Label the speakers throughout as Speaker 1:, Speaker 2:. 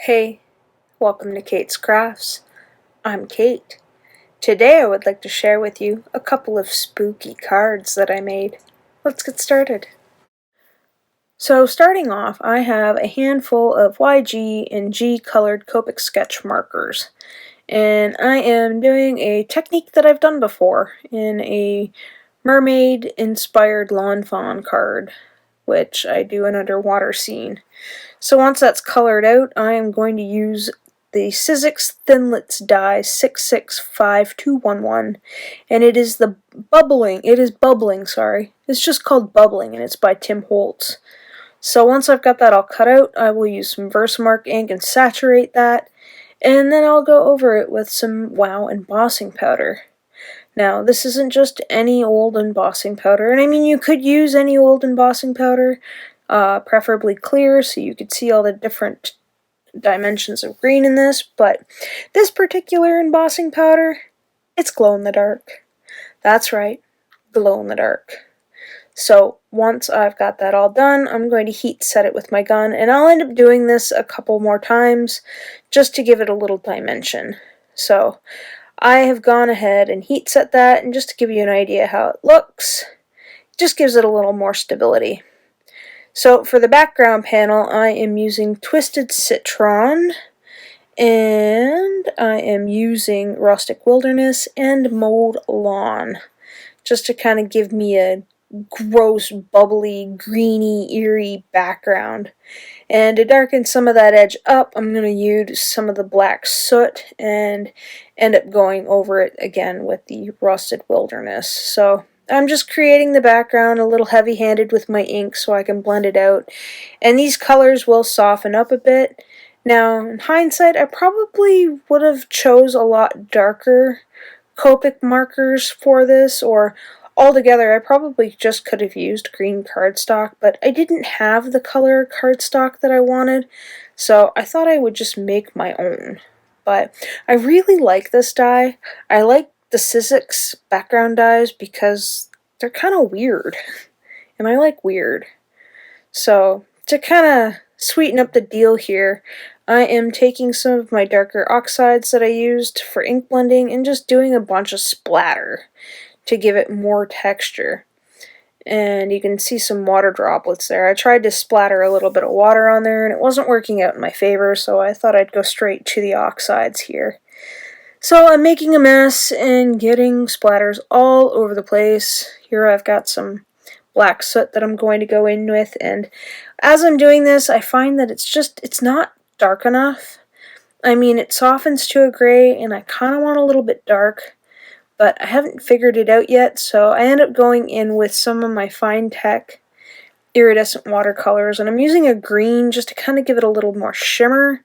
Speaker 1: Hey, welcome to Keight's Crafts. I'm Keight. Today I would like to share with you a couple of spooky cards that I made. Let's get started. So starting off, I have a handful of YG and G colored Copic Sketch markers. And I am doing a technique that I've done before in a mermaid inspired lawn fawn card, which I do an underwater scene. So once that's colored out, I am going to use the Sizzix Thinlits die 665211, and it is bubbling, sorry. It's just called Bubbling, and it's by Holtz. So once I've got that all cut out, I will use some Versamark ink and saturate that, and then I'll go over it with some Wow embossing powder. Now, this isn't just any old embossing powder, and I mean you could use any old embossing powder, preferably clear so you could see all the different dimensions of green in this, but this particular embossing powder, it's glow in the dark. That's right, glow in the dark. So once I've got that all done, I'm going to heat set it with my gun, and I'll end up doing this a couple more times just to give it a little dimension. So I have gone ahead and heat set that, and just to give you an idea how it looks, it just gives it a little more stability. So for the background panel, I am using Twisted Citron, and I am using Rustic Wilderness and Mowed Lawn, just to kind of give me a gross, bubbly, greeny, eerie background. And to darken some of that edge up, I'm going to use some of the black soot and end up going over it again with the Rusted Wilderness. So I'm just creating the background a little heavy-handed with my ink so I can blend it out. And these colors will soften up a bit. Now, in hindsight, I probably would have chose a lot darker Copic markers for this, or altogether, I probably just could have used green cardstock, but I didn't have the color cardstock that I wanted, so I thought I would just make my own. But I really like this die. I like the Sizzix background dies because they're kind of weird, and I like weird. So to kind of sweeten up the deal here, I am taking some of my darker oxides that I used for ink blending and just doing a bunch of splatter to give it more texture. And you can see some water droplets there. I tried to splatter a little bit of water on there and it wasn't working out in my favor, so I thought I'd go straight to the oxides here. So I'm making a mess and getting splatters all over the place. Here I've got some black soot that I'm going to go in with, and as I'm doing this I find that it's not dark enough. I mean, it softens to a gray and I kind of want a little bit dark, but I haven't figured it out yet, so I end up going in with some of my Fine Tech Iridescent watercolors, and I'm using a green just to kind of give it a little more shimmer.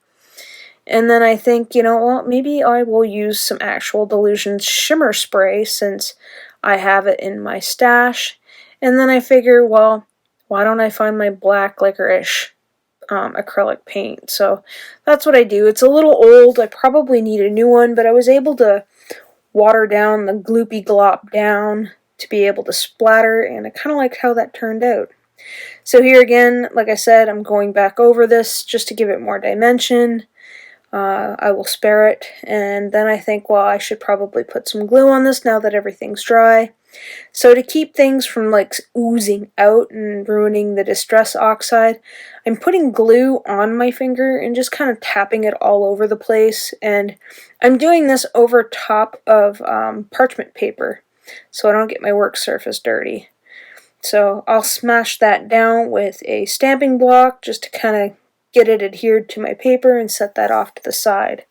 Speaker 1: And then I think, well, maybe I will use some actual Dylusions Shimmer spray since I have it in my stash. And then I figure, well, why don't I find my black Licorice acrylic paint? So that's what I do. It's a little old. I probably need a new one, but I was able to water down the gloopy glop down to be able to splatter, and I kind of like how that turned out. So here again, like I said, I'm going back over this just to give it more dimension. I will spare it, and then I think, well, I should probably put some glue on this now that everything's dry. So to keep things from like oozing out and ruining the Distress Oxide, I'm putting glue on my finger and just kind of tapping it all over the place, and I'm doing this over top of parchment paper so I don't get my work surface dirty. So I'll smash that down with a stamping block just to kind of get it adhered to my paper and set that off to the side.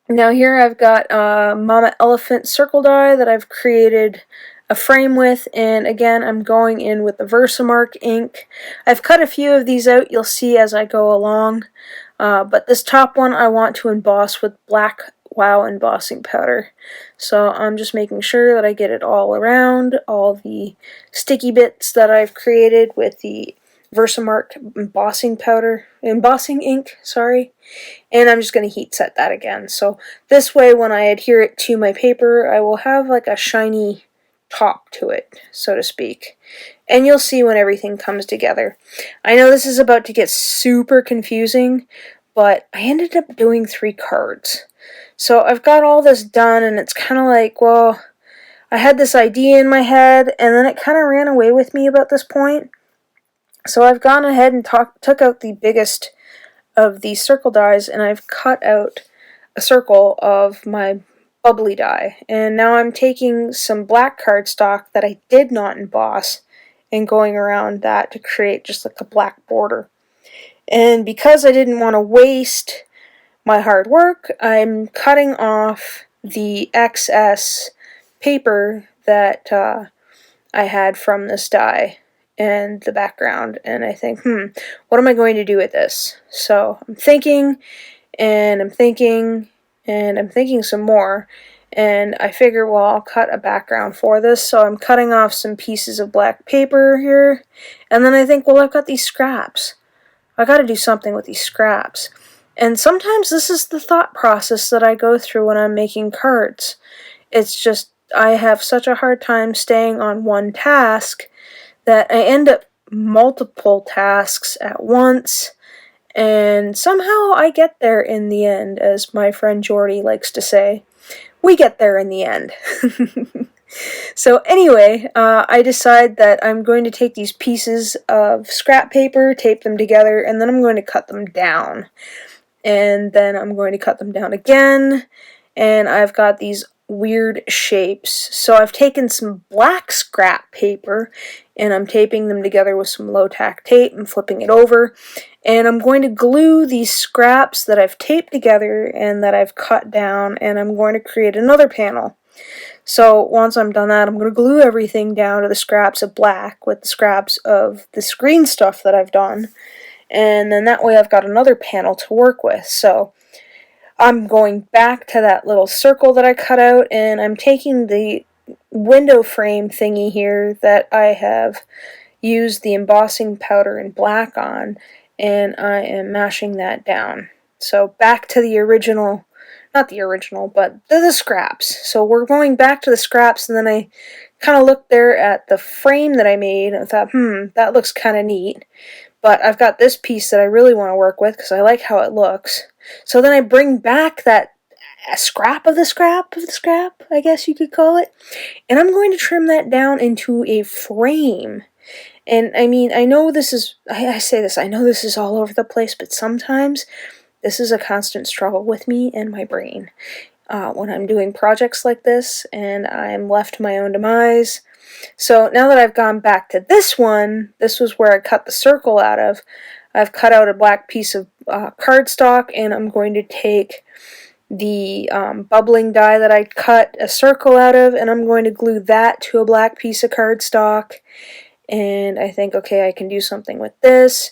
Speaker 1: Now here I've got Mama Elephant circle die that I've created a frame with, and again I'm going in with the Versamark ink. I've cut a few of these out, you'll see as I go along, but this top one I want to emboss with black Wow embossing powder. So I'm just making sure that I get it all around, all the sticky bits that I've created with the Versamark embossing ink, and I'm just going to heat set that again. So this way when I adhere it to my paper, I will have like a shiny top to it, so to speak. And you'll see when everything comes together. I know this is about to get super confusing, but I ended up doing 3 cards. So I've got all this done, and it's kind of like, well, I had this idea in my head, and then it kind of ran away with me about this point. So I've gone ahead and took out the biggest of these circle dies, and I've cut out a circle of my bubbly die. And now I'm taking some black cardstock that I did not emboss and going around that to create just like a black border. And because I didn't want to waste my hard work, I'm cutting off the excess paper that I had from this die and the background, and I think, what am I going to do with this? So I'm thinking, and I'm thinking, and I'm thinking some more, and I figure, well, I'll cut a background for this, so I'm cutting off some pieces of black paper here, and then I think, well, I've got these scraps. I gotta do something with these scraps. And sometimes this is the thought process that I go through when I'm making cards. It's just, I have such a hard time staying on one task that I end up multiple tasks at once, and somehow I get there in the end, as my friend Jordy likes to say. We get there in the end. So anyway, I decide that I'm going to take these pieces of scrap paper, tape them together, and then I'm going to cut them down. And then I'm going to cut them down again, and I've got these weird shapes. So I've taken some black scrap paper, and I'm taping them together with some low-tack tape and flipping it over. And I'm going to glue these scraps that I've taped together and that I've cut down, and I'm going to create another panel. So once I'm done that, I'm going to glue everything down to the scraps of black with the scraps of this green stuff that I've done. And then that way I've got another panel to work with. So I'm going back to that little circle that I cut out, and I'm taking the window frame thingy here that I have used the embossing powder in black on, and I am mashing that down. So back to the original, not the original, but the scraps. So we're going back to the scraps, and then I kind of looked there at the frame that I made, and I thought, that looks kind of neat. But I've got this piece that I really want to work with because I like how it looks. So then I bring back that scrap of the scrap of the scrap, I guess you could call it, and I'm going to trim that down into a frame. And I mean, I know this is, I say this, I know this is all over the place, but sometimes this is a constant struggle with me and my brain. When I'm doing projects like this and I'm left to my own demise. So now that I've gone back to this one, this was where I cut the circle out of. I've cut out a black piece of cardstock, and I'm going to take the bubbling die that I cut a circle out of, and I'm going to glue that to a black piece of cardstock. And I think, okay, I can do something with this.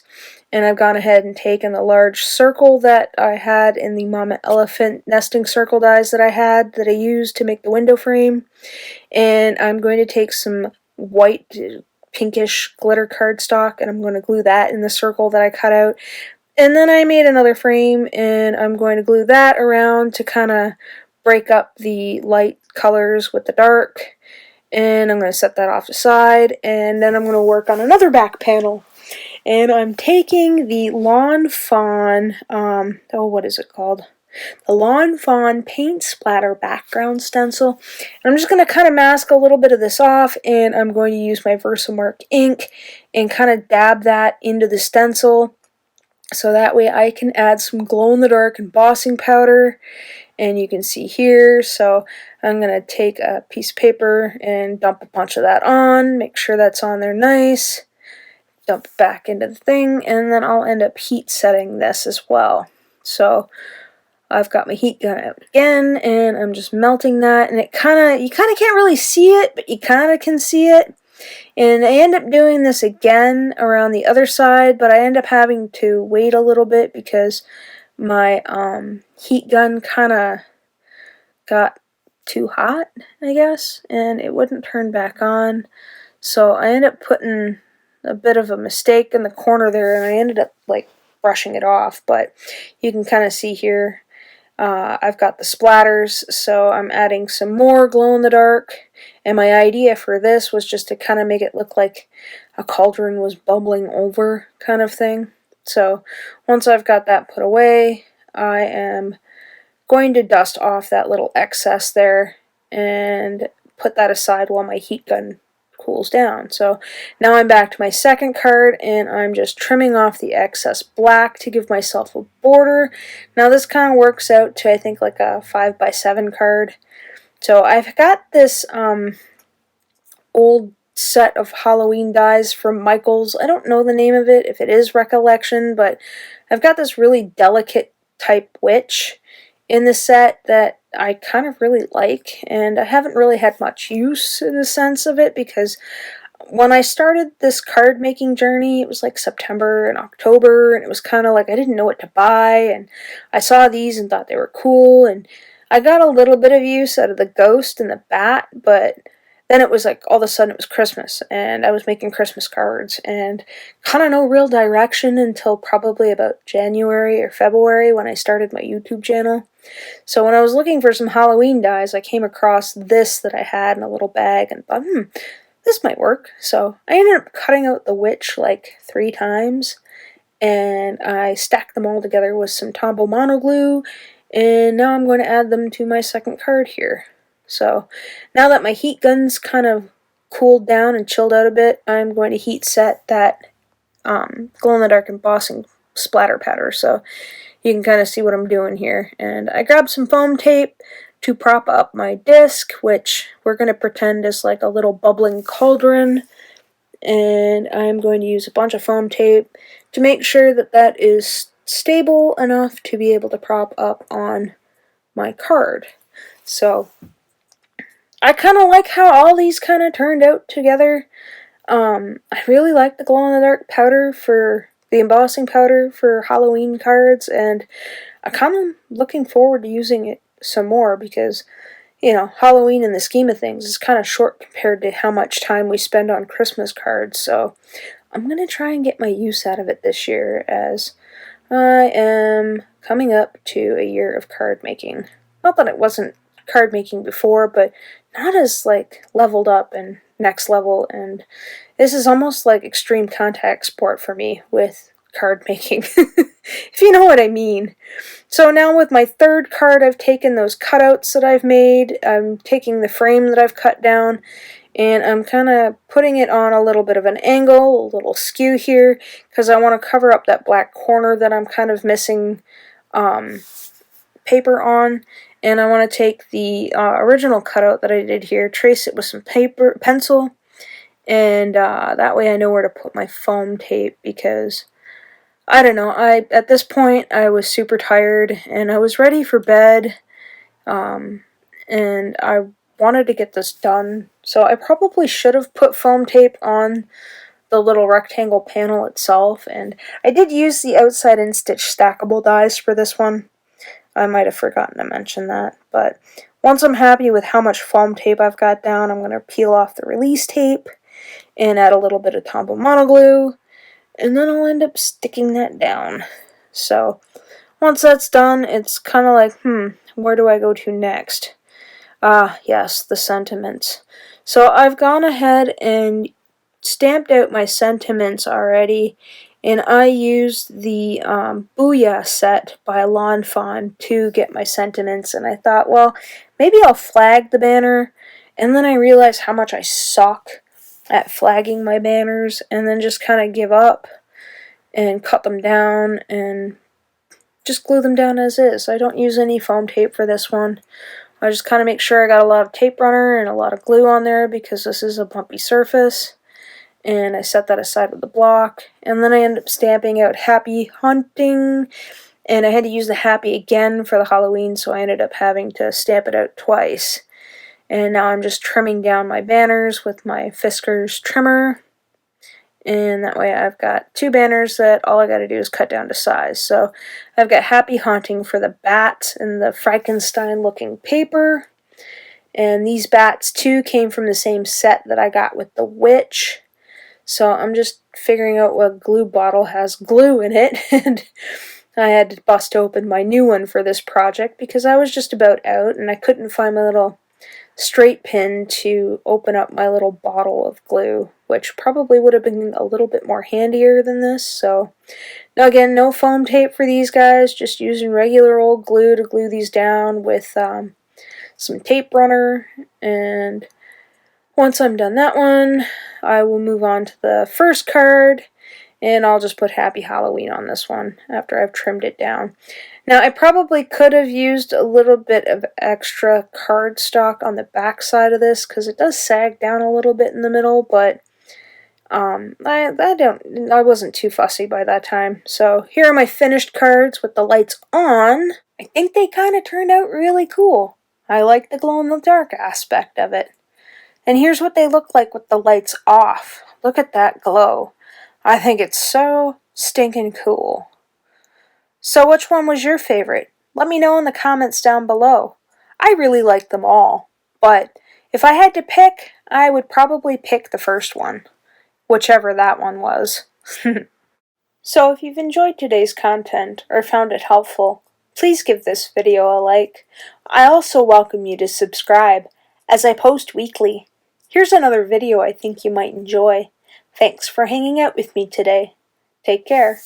Speaker 1: And I've gone ahead and taken the large circle that I had in the Mama Elephant nesting circle dies that I used to make the window frame. And I'm going to take some white, pinkish glitter cardstock, and I'm going to glue that in the circle that I cut out. And then I made another frame, and I'm going to glue that around to kind of break up the light colors with the dark. And I'm going to set that off to the side, and then I'm going to work on another back panel. And I'm taking the Lawn Fawn, what is it called? The Lawn Fawn Paint Splatter Background Stencil. And I'm just going to kind of mask a little bit of this off, and I'm going to use my Versamark ink and kind of dab that into the stencil. So that way I can add some glow-in-the-dark embossing powder. And you can see here, so I'm going to take a piece of paper and dump a bunch of that on, make sure that's on there nice, dump it back into the thing, and then I'll end up heat setting this as well. So I've got my heat gun out again, and I'm just melting that, and you kind of can't really see it, but you kind of can see it. And I end up doing this again around the other side, but I end up having to wait a little bit because my heat gun kind of got too hot, I guess, and it wouldn't turn back on. So I ended up putting a bit of a mistake in the corner there, and I ended up like brushing it off. But you can kind of see here, I've got the splatters, so I'm adding some more glow-in-the-dark. And my idea for this was just to kind of make it look like a cauldron was bubbling over kind of thing. So once I've got that put away, I am going to dust off that little excess there and put that aside while my heat gun cools down. So now I'm back to my second card, and I'm just trimming off the excess black to give myself a border. Now this kind of works out to, I think, like a 5x7 card. So I've got this old set of Halloween dies from Michaels. I don't know the name of it, if it is Recollection, but I've got this really delicate type witch in the set that I kind of really like, and I haven't really had much use in the sense of it, because when I started this card making journey, it was like September and October, and it was kind of like I didn't know what to buy, and I saw these and thought they were cool, and I got a little bit of use out of the ghost and the bat, but then it was like all of a sudden it was Christmas, and I was making Christmas cards, and kind of no real direction until probably about January or February when I started my YouTube channel. So when I was looking for some Halloween dies, I came across this that I had in a little bag and thought, this might work. So I ended up cutting out the witch like 3 times, and I stacked them all together with some Tombo mono glue, and now I'm going to add them to my second card here. So now that my heat gun's kind of cooled down and chilled out a bit, I'm going to heat set that glow-in-the-dark embossing splatter powder, so you can kind of see what I'm doing here. And I grabbed some foam tape to prop up my disc, which we're going to pretend is like a little bubbling cauldron, and I'm going to use a bunch of foam tape to make sure that that is stable enough to be able to prop up on my card. So I kind of like how all these kind of turned out together. I really like the glow-in-the-dark powder for the embossing powder for Halloween cards, and I'm kind of looking forward to using it some more because, you know, Halloween in the scheme of things is kind of short compared to how much time we spend on Christmas cards, so I'm going to try and get my use out of it this year as I am coming up to a year of card making. Not that it wasn't card making before, but not as like leveled up and next level, and this is almost like extreme contact sport for me with card making, if you know what I mean. So now with my third card, I've taken those cutouts that I've made, I'm taking the frame that I've cut down, and I'm kind of putting it on a little bit of an angle, a little skew here, because I want to cover up that black corner that I'm kind of missing paper on. And I want to take the original cutout that I did here, trace it with some pencil, and that way I know where to put my foam tape, because I don't know, at this point I was super tired and I was ready for bed, and I wanted to get this done, so I probably should have put foam tape on the little rectangle panel itself, and I did use the Outside In Stitch Stackable dies for this one. I might have forgotten to mention that, but once I'm happy with how much foam tape I've got down, I'm going to peel off the release tape and add a little bit of Tombo mono glue, and then I'll end up sticking that down. So once that's done, it's kind of like, where do I go to next? Yes, the sentiments. So I've gone ahead and stamped out my sentiments already, and I used the Booya set by Fawn to get my sentiments, and I thought, well, maybe I'll flag the banner, and then I realized how much I suck at flagging my banners, and then just kind of give up and cut them down and just glue them down as is. I don't use any foam tape for this one. I just kind of make sure I got a lot of tape runner and a lot of glue on there because this is a bumpy surface. And I set that aside with the block, and then I ended up stamping out Happy Hunting, and I had to use the Happy again for the Halloween, so I ended up having to stamp it out twice. And now I'm just trimming down my banners with my Fiskars trimmer, and that way I've got 2 banners that all I gotta do is cut down to size. So I've got Happy Hunting for the bat and the Frankenstein looking paper, and these bats too came from the same set that I got with the witch. So I'm just figuring out what glue bottle has glue in it, and I had to bust open my new one for this project because I was just about out and I couldn't find my little straight pin to open up my little bottle of glue, which probably would have been a little bit more handier than this. So now again, no foam tape for these guys, just using regular old glue to glue these down with some tape runner. And once I'm done that one, I will move on to the first card, and I'll just put Happy Halloween on this one after I've trimmed it down. Now, I probably could have used a little bit of extra cardstock on the back side of this because it does sag down a little bit in the middle, but I wasn't too fussy by that time. So here are my finished cards with the lights on. I think they kind of turned out really cool. I like the glow-in-the-dark aspect of it. And here's what they look like with the lights off. Look at that glow. I think it's so stinking cool. So which one was your favorite? Let me know in the comments down below. I really like them all, but if I had to pick, I would probably pick the first one, whichever that one was. So if you've enjoyed today's content or found it helpful, please give this video a like. I also welcome you to subscribe, as I post weekly. Here's another video I think you might enjoy. Thanks for hanging out with me today. Take care.